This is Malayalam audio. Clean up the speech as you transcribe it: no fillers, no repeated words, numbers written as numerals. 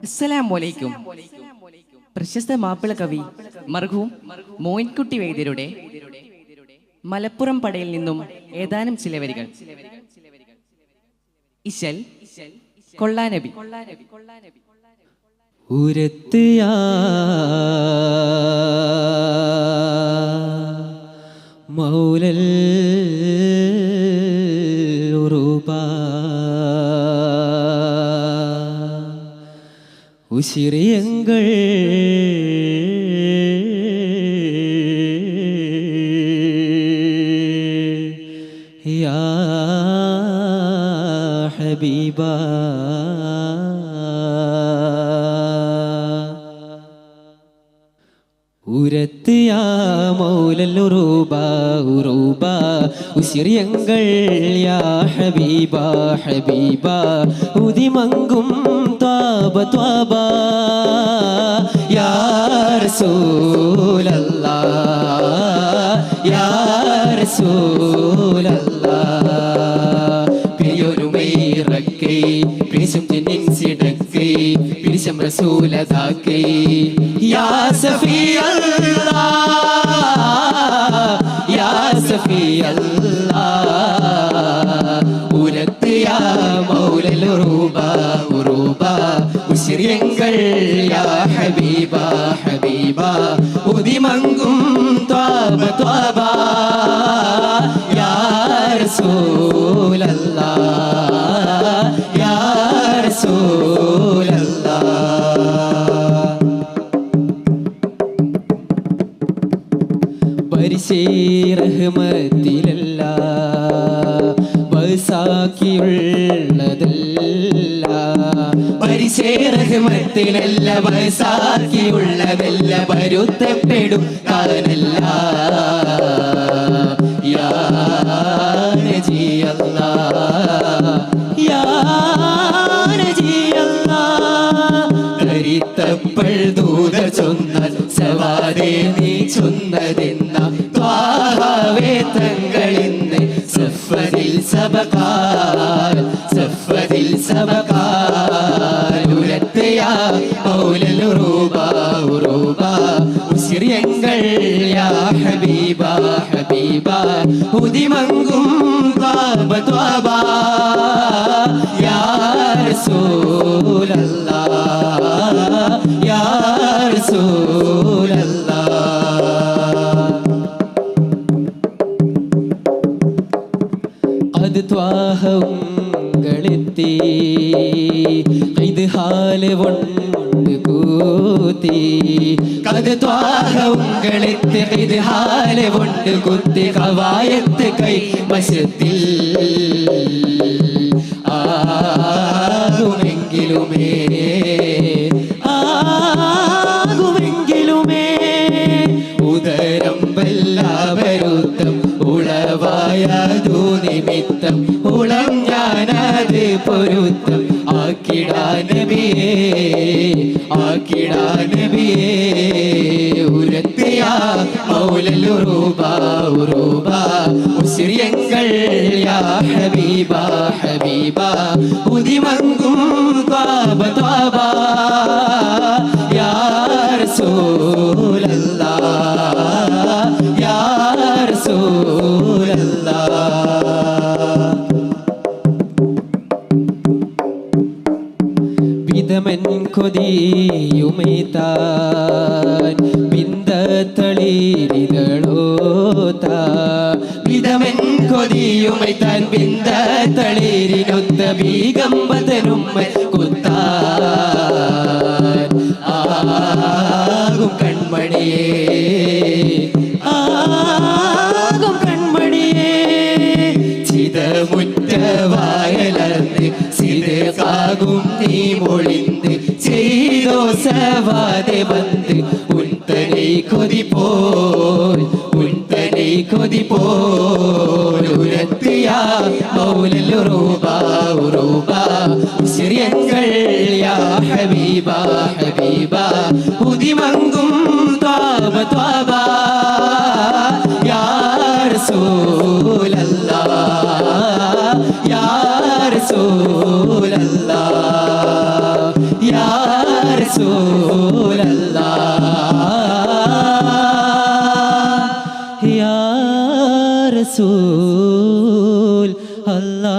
അസ്സലാമലൈക്കും. പ്രശസ്ത മാപ്പിള കവി മർഹൂം മോയിൻകുട്ടി വൈദ്യരുടെ മലപ്പുറം പടയിൽ നിന്നും ഏതാനും ചില വരികൾ. ഇശൽ കൊള്ളാനബി. ഉരത്തിയാ മൗലൽ ഉറൂബ ഉശിരിയങ്ങൾ യാ ഹബീബ ഉരത്തിയാ മൗലൽ ഉറൂബ ഉറൂബ ഉശിരിയങ്ങൾ യാ ഹബീബ ഹബീബ ഉദിമങ്കും ത്വാബ ത്വാബ യാ റസൂലല്ലാഹ് യാ റസൂലല്ലാഹ് പിരിയൊരുമൈറക്കൈ പിരിശും ജനിൻസിടക്കൈ പിരിശം റസൂലതാക്കൈ യാ സഫിയല്ലാഹ് യാ സഫിയല്ലാഹ് ഉരത്ത് യാ മൗലൽ ഉറൂബ ഉറൂബ ഉശിരിയങ്ങൾ യാ ഹബീബ ഹബീബ ഉദിമങ്കും ത്വാബ ത്വാബ യാ റസൂലല്ലാഹ് യാ റസൂലല്ലാഹ് പരിശേ റഹ്മത്തിലല്ല ബസാക്കിയുള്ളതല്ല പരിശേ റഹ്മത്തിലല്ല ബസാക്കിയുള്ളതല്ല പരുത്തപ്പെടും കാനല്ല യാ നജി അല്ലാഹ് യാ നജി അല്ലാഹ് കരിത്തപ്പോൾ ദൂതർ ചൊന്നാൽ സവാരേ നീ ചൊന്നതെന്ന ത്വാഹാവേ തങ്ങളിന്ന് സഫരിൽ സബകാൽ സഫരിൽ സബകാൽ ഉരത്തയാ മൗലൽ ഉറൂബ ഉറൂബ ഉശിരിയങ്ങൾ യാ ഹബീബ ഹബീബ ഉദിമങ്കും ത്വാബ ത്വാബ യാ റസൂലല്ലാഹ് യാ റസൂലല്ലാഹ് അത് ത്വാഹങ്ങളെത്തി ഇത് ഹാല് കൊണ്ട് കൂത്തി കത് ത്വാഹങ്ങളെത്തി ഇത് ഹാല് കൊണ്ട് കുത്തി കവായത്ത് കൈ വശത്തിൽ ആകുമെങ്കിലുമേ ആകുമെങ്കിലുമേ ഉദരം വല്ലാവരുത്തം ഉളവായതു നിമിത്തം ഉളം ഞാനത് പൊരുത്തം ആക്കിടാനബിയേ ആക്കിടാനബിയേ ഉരത്തിയാ മൗലൽ ഉറൂബ ഉറൂബ ഉശിരിയങ്ങൾ യാ ഹബീബ ഹബീബ ഉദിമങ്കും ത്വാബ ത്വാബ യാ റസൂലല്ലാഹ് യാ റസൂലല്ലാഹ് വിധമൻ കൊതിയുമൈതാൻ ബിന്ദത്തളിരിതളോത വിധമൻ കൊതിയുമൈതാൻ ബിന്ദത്തളിരിനൊത്ത ബീഗമ്പതനും കുത്താൻ ആകും കൺമണിയേ ആകും കൺമണിയേ ചിതമുറ്റവായലർന്ന് സിതകാകും നീ മൊഴിந்து ചെയ്തോ സവാതെ വന്ന് ഉൻതനെ കൊതി പോൽ ഉൻതനെ കൊതി പോൽ ഉരത്തിയാ മൗലൽ ഉറൂബ ഉറൂബ ഉശിരിയങ്ങൾ യാ ഹബീബ ഹബീബ ഉദിമങ്കും ത്വാബ ത്വാബ യാ റസൂലല്ലാഹ് യാ റസൂലല്ലാഹ് യാ റസൂൽ അല്ലാഹ് യാ റസൂൽ അല്ലാഹ്